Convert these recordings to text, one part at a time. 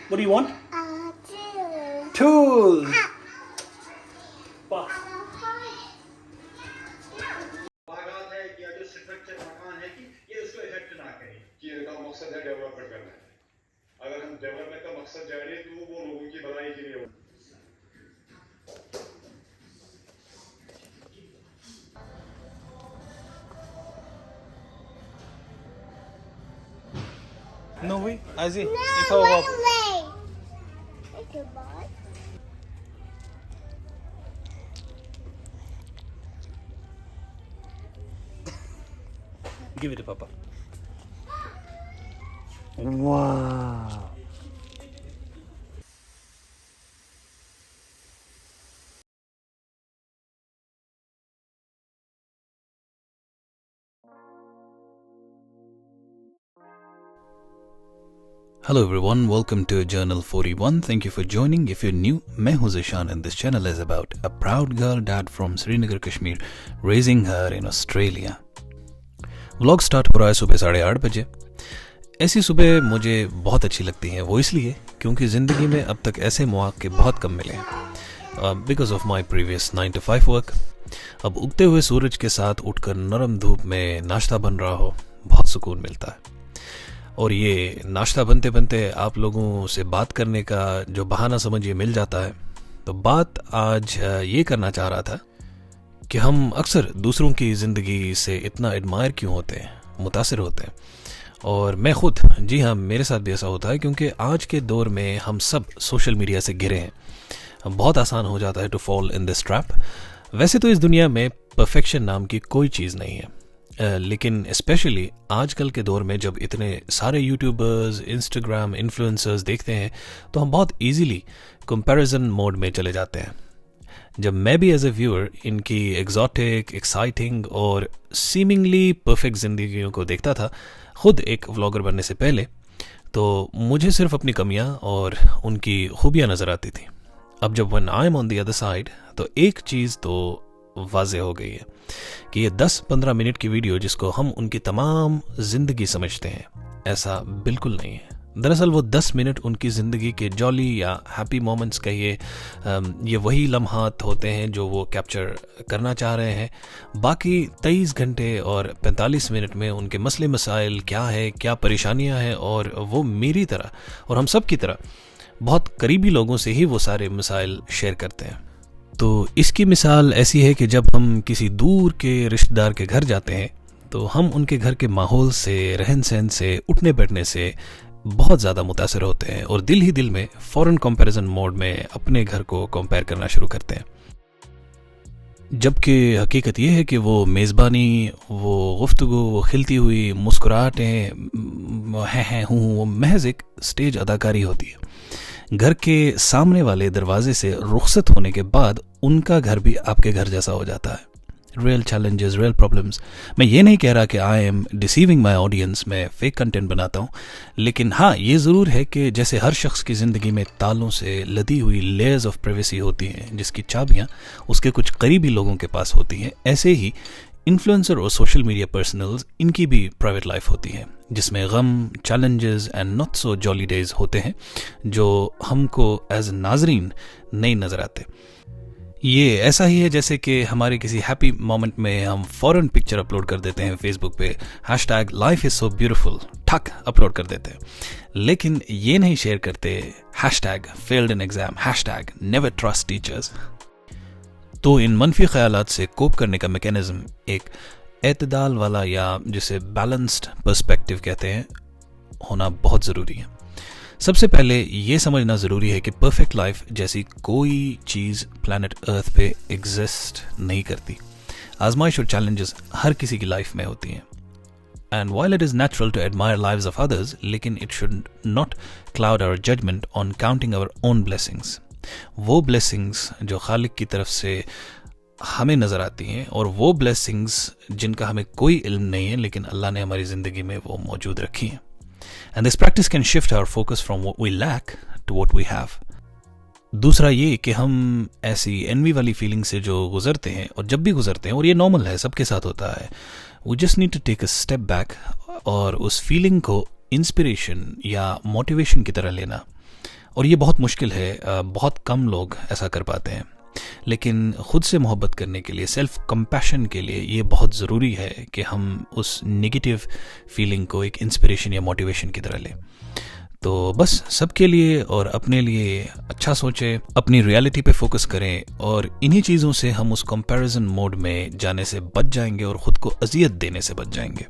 What do you want? Two. Tools. बागात है या जो स्ट्रक्चर मकान है कि ये उसको इफेक्ट ना करे कि इनका मकसद है डेवलपमेंट करना है। अगर हम डेवलपमेंट का मकसद जाने तो वो लोगों की भलाई के लिए हो। No way. As in, No, wait, wait. It's a ball. give it to Papa. Wow. Hello everyone, welcome to Journal 41. Thank you for joining. If you're new, मैं हूं Zishan and this channel is about a proud girl dad from Srinagar, Kashmir, raising her in Australia. Vlog start हो रहा है सुबह 8:30 बजे। ऐसी सुबह मुझे बहुत अच्छी लगती हैं, वो इसलिए क्योंकि ज़िंदगी में अब तक ऐसे मौके बहुत कम मिले हैं because of my previous 9 to 5 work. अब उगते हुए सूरज के साथ उठकर नरम धूप में नाश्ता बन रहा हो, बहुत सुकून मिलता है। और ये नाश्ता बनते बनते आप लोगों से बात करने का जो बहाना समझिए मिल जाता है। तो बात आज ये करना चाह रहा था कि हम अक्सर दूसरों की ज़िंदगी से इतना एडमायर क्यों होते हैं, मुतासिर होते हैं। और मैं खुद, जी हाँ, मेरे साथ भी ऐसा होता है क्योंकि आज के दौर में हम सब सोशल मीडिया से घिरे हैं। बहुत आसान हो जाता है to fall in this trap. वैसे तो इस दुनिया में परफेक्शन नाम की कोई चीज़ नहीं है, लेकिन स्पेशली आजकल के दौर में जब इतने सारे यूट्यूबर्स, इंस्टाग्राम इन्फ्लुएंसर्स देखते हैं तो हम बहुत इजीली कंपैरिजन मोड में चले जाते हैं। जब मैं भी एज ए व्यूअर इनकी एग्जॉटिक, एक्साइटिंग और सीमिंगली परफेक्ट ज़िंदगियों को देखता था खुद एक व्लॉगर बनने से पहले, तो मुझे सिर्फ अपनी कमियां और उनकी खूबियां नज़र आती थी। अब जब one I am on the other side तो एक चीज़ तो वाज़े हो गई है कि ये 10-15 मिनट की वीडियो जिसको हम उनकी तमाम ज़िंदगी समझते हैं, ऐसा बिल्कुल नहीं है। दरअसल वो 10 मिनट उनकी ज़िंदगी के जॉली या हैप्पी मोमेंट्स कहिए, ये वही लम्हात होते हैं जो वो कैप्चर करना चाह रहे हैं। बाकी 23 घंटे और 45 मिनट में उनके मसले मसाइल क्या है, क्या परेशानियां हैं, और वो मेरी तरह और हम सब की तरह बहुत करीबी लोगों से ही वो सारे मसाइल शेयर करते हैं। तो इसकी मिसाल ऐसी है कि जब हम किसी दूर के रिश्तेदार के घर जाते हैं तो हम उनके घर के माहौल से, रहन सहन से, उठने बैठने से बहुत ज़्यादा मुतासिर होते हैं और दिल ही दिल में फ़ौरन कंपैरिजन मोड में अपने घर को कंपेयर करना शुरू करते हैं। जबकि हकीकत ये है कि वो मेज़बानी, वो गुफ्तगू, वो खिलती हुई मुस्कुराहटें, हैं हूँ, वो महज एक स्टेज अदाकारी होती है। घर के सामने वाले दरवाजे से रुखसत होने के बाद उनका घर भी आपके घर जैसा हो जाता है। Real challenges, real problems. मैं ये नहीं कह रहा कि I am deceiving my audience, मैं फेक कंटेंट बनाता हूँ, लेकिन हाँ, ये ज़रूर है कि जैसे हर शख्स की ज़िंदगी में तालों से लदी हुई लेयर्स ऑफ प्राइवेसी होती हैं जिसकी चाबियाँ उसके कुछ करीबी लोगों के पास होती हैं, ऐसे ही इन्फ्लुएंसर और सोशल मीडिया पर्सनल्स, इनकी भी प्राइवेट लाइफ होती है जिसमें गम, challenges and not so jolly days होते हैं जो हमको एज नाजरीन नहीं नज़र आते। ये ऐसा ही है जैसे कि हमारे किसी हैप्पी मोमेंट में हम फौरन पिक्चर अपलोड कर देते हैं फेसबुक पे, hashtag life is so beautiful, ठक अपलोड कर देते हैं, लेकिन ये नहीं शेयर करते hashtag failed in exam, hashtag never trust teachers. तो इन मनफी ख्यालात से कोप करने का मैकेनिज्म एक एतदाल वाला, या जिसे बैलेंस्ड पर्सपेक्टिव कहते हैं, होना बहुत ज़रूरी है। सबसे पहले ये समझना ज़रूरी है कि परफेक्ट लाइफ जैसी कोई चीज़ प्लैनेट अर्थ पे एग्जिस्ट नहीं करती। आजमाइश और चैलेंजेस हर किसी की लाइफ में होती हैं, and while it is natural to admire lives of others, लेकिन it should not cloud our judgment on counting our own blessings। वो blessings जो खालिक की तरफ से हमें नज़र आती हैं, और वो blessings जिनका हमें कोई इल्म नहीं है लेकिन अल्लाह ने हमारी ज़िंदगी में वो मौजूद रखी हैं। And this practice can shift our focus from what we lack to what we have। दूसरा ये कि हम ऐसी एनवी वाली फीलिंग से जो गुजरते हैं, और जब भी गुजरते हैं, और ये नॉर्मल है, सबके साथ होता है, we just need to take a step back और उस फीलिंग को इंस्पिरेशन या मोटिवेशन की तरह लेना। और ये बहुत मुश्किल है, बहुत कम लोग ऐसा कर पाते हैं। लेकिन ख़ुद से मोहब्बत करने के लिए, सेल्फ कंपैशन के लिए ये बहुत ज़रूरी है कि हम उस नेगेटिव फीलिंग को एक इंस्पिरेशन या मोटिवेशन की तरह लें। तो बस सबके लिए और अपने लिए अच्छा सोचें, अपनी रियलिटी पे फोकस करें, और इन्हीं चीज़ों से हम उस कंपैरिजन मोड में जाने से बच जाएंगे और ख़ुद को अजियत देने से बच जाएंगे।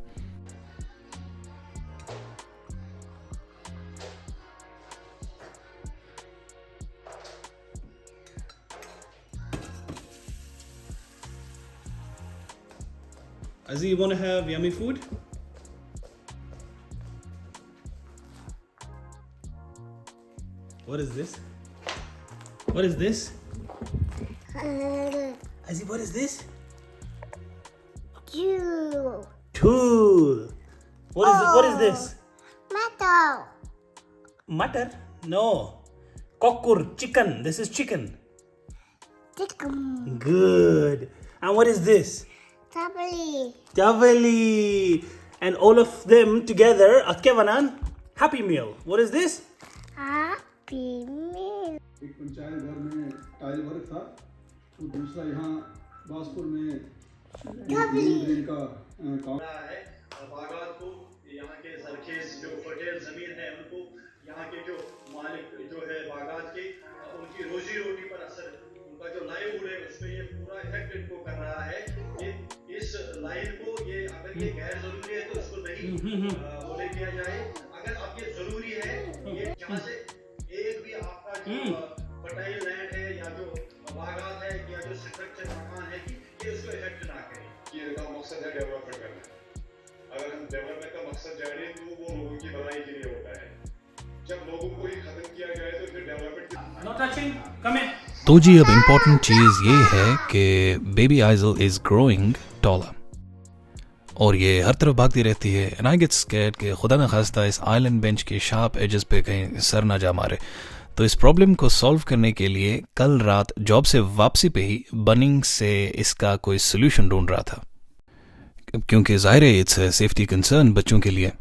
Azzy, you want to have yummy food? What is this? What is this? Azzy, what is this? You. Tool. What is this? Metal. Mutton? No. Kokkur, chicken. This is chicken. Chicken. Good. And what is this? Tably. Javeli. And all of them together, Atkevanan, Happy Meal. What is this? Happy Meal. एक पंचायत घर में tile work था, तो दूसरा यहाँ बासपुर में drain का काम है। बागात को, यहाँ के सरखेज जो फर्टाइल ज़मीन है उनको, यहाँ के जो मालिक जो है बागात के, उनकी रोजी रोटी पर असर, उनका जो लाइवहुड है उस पर ये पूरा इफेक्ट इनको कर रहा है। ये इस लाइन को, ये अगर ये गैर जरूरी है तो इसको नहीं वो ले किया जाए। अगर अब ये जरूरी है, ये जहाँ से एक भी आपका जो फर्टाइल लैंड है या जो बागात है या जो स्ट्रक्चर मकान है कि ये उसको इफेक्ट ना करे। ये का मकसद है डेवलपमेंट करना। अगर हम डेवलपमेंट का मकसद जाने तो वो लोगों की भलाई के लिए होता है। जब लोगों को ही खत्म किया जाए तो फिर development No touching. Come in. तो जी अब इम्पोर्टेंट चीज़ ये है कि baby Aizawl is growing taller, और ये हर तरफ भागती रहती है। एंड आई गेट स्कैर्ड कि खुदा न खास्ता इस आइलैंड बेंच के शार्प एजेस पे कहीं सर ना जा मारे। तो इस प्रॉब्लम को सॉल्व करने के लिए कल रात जॉब से वापसी पे ही बनिंग से इसका कोई सोल्यूशन ढूंढ रहा था, क्योंकि ज़ाहिर है इट्स सेफ्टी कंसर्न बच्चों के लिए।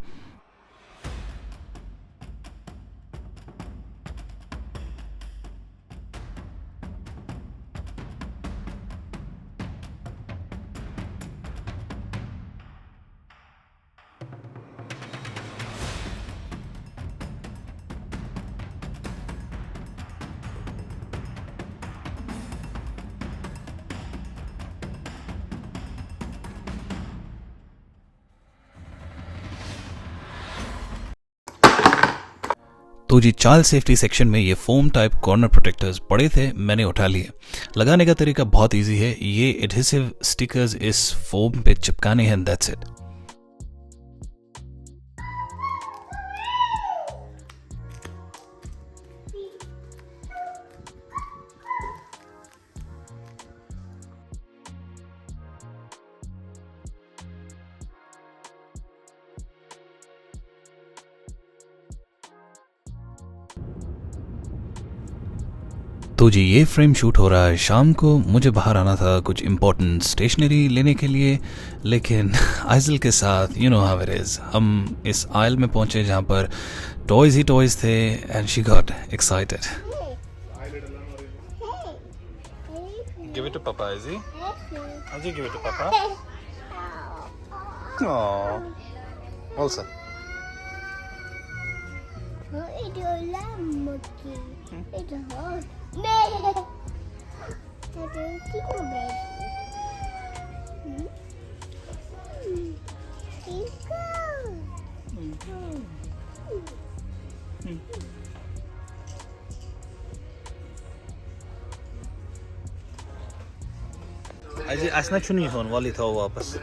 तो जी चाइल्ड सेफ्टी सेक्शन में ये फोम टाइप कॉर्नर प्रोटेक्टर्स पड़े थे, मैंने उठा लिए। लगाने का तरीका बहुत इजी है, ये एडहेसिव स्टिकर्स इस फोम पे चिपकाने हैं, दैट्स इट। तो जी ये फ्रेम शूट हो रहा है शाम को। मुझे बाहर आना था कुछ इम्पोर्टेंट स्टेशनरी लेने के लिए, लेकिन आइजल के साथ you know how it is, हम इस आयल में पहुंचे जहां पर टॉयज ही टॉयज थे, and she got excited. Give it to papa Izzy. Izzy, give it to Papa. Oh, also. Itu lamaki. Itu hot. Tadi kita Izzy, asna chuni hon wali tha wapas.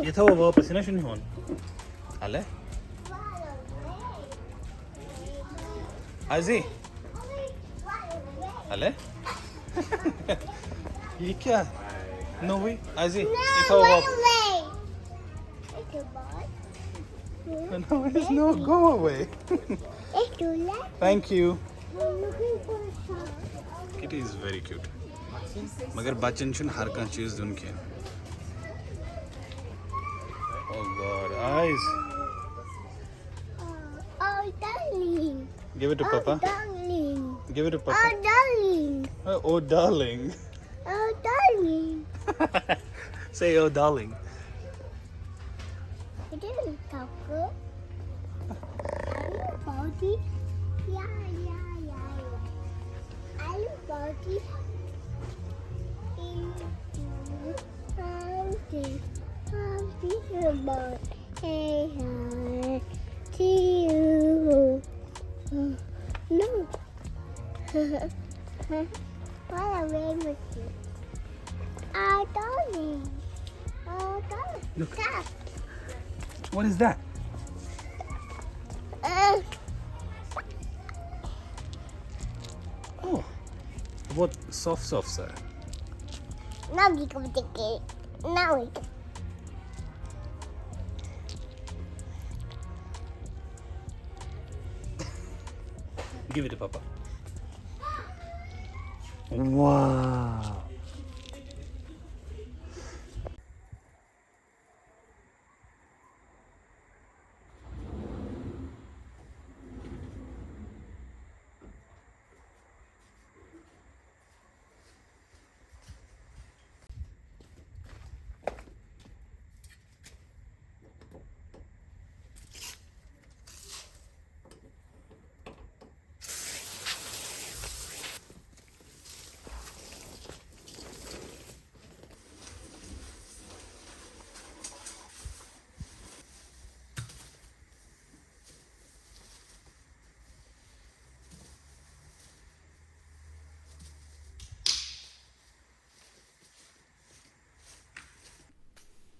Ye tha wapas na chuni hon. Ale? Izzy. Ale? ये क्या? No way. Izzy, ये tha wapas. No, it is no. Go away. Thank you. Kitty is very cute. मगर बच्चन छुन हर कह चीज दुन के। Oh God, eyes. Oh, darling. Give it to Oh, Papa. darling. Give it to Oh, Papa. darling. Oh, darling. Oh, darling. Say, oh, darling. It is Coco. Are you body? Yeah. Are you body? Hey, hi to you. No. What away with you? Oh, darling. Oh, darling. Look. Stop. What is that? Oh, what soft sir. Now we can take it. Now we can. Give it to Papa. Wow.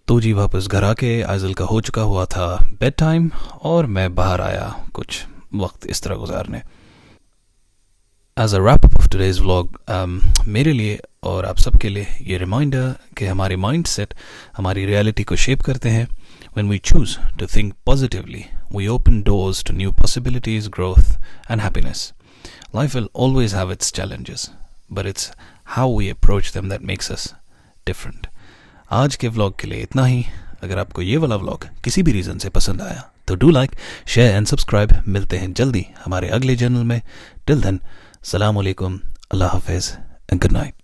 तो जी वापस घर आके आइजल का हो चुका हुआ था bed time और मैं बाहर आया कुछ वक्त इस तरह गुजारने. As a wrap up of today's vlog मेरे लिए और आप सबके लिए ये रिमाइंडर कि हमारे माइंड सेट हमारी रियलिटी को शेप करते हैं. When we choose to think positively, we open doors to new possibilities, growth and happiness. Life will always have its challenges, but it's how we approach them that makes us different. आज के vlog के लिए इतना ही. अगर आपको ये वाला vlog किसी भी रीज़न से पसंद आया तो do like, share and subscribe. मिलते हैं जल्दी हमारे अगले चैनल में. टिल देन, सलाम अलैकुम, अल्लाह हाफिज़ एंड गुड नाइट.